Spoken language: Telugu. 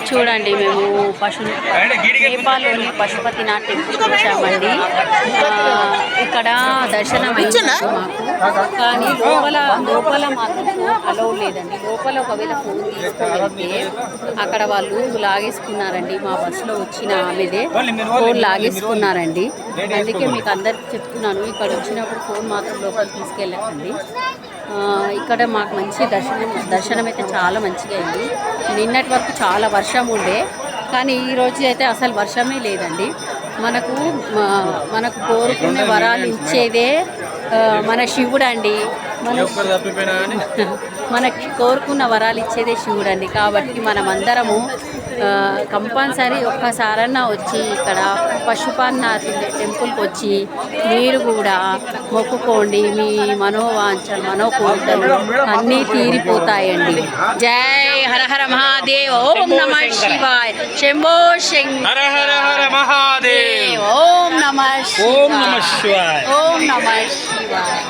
చూడండి మేము నేపాల్లోని పశుపతినాథ్ టెంపుల్కి వచ్చామండి. ఇక్కడ దర్శనం అయింది మాకు, కానీ లోపల మాత్రం ఫోన్ అలౌ లేదండి. లోపల ఒకవేళ ఫోన్ తీసుకొని అక్కడ వాళ్ళు లాగేసుకున్నారండి. మా బస్సులో వచ్చిన ఆమెదే ఫోన్ లాగేసుకున్నారండి. అందుకే మీకు అందరికి చెప్తున్నాను, ఇక్కడ వచ్చినప్పుడు ఫోన్ మాత్రం లోపల తీసుకెళ్ళకండి. ఇక్కడ మాకు మంచి దర్శనం అయితే చాలా మంచిగా అయింది. నిన్నటి వరకు చాలా వర్షం ఉండే, కానీ ఈరోజు అయితే అసలు వర్షమే లేదండి. మనకు కోరుకునే వరాలు ఇచ్చేదే మన శివుడు అండి. మనకి కోరుకున్న వరాలు ఇచ్చేదే శివుడు అండి. కాబట్టి మనమందరము కంపల్సరీ ఒక్కసారన్నా వచ్చి ఇక్కడ పశుపతినాథ్ టెంపుల్కి వచ్చి మీరు కూడా మొక్కుకోండి. మీ మనోకోరికలు అన్నీ తీరిపోతాయండి. జై హర హర మహాదేవ్. ఓం నమ శివాయ. శంభో శంకర. హర హర హర మహాదేవ్. ఓం నమ శివాయ. ఓం నమ శివాయ.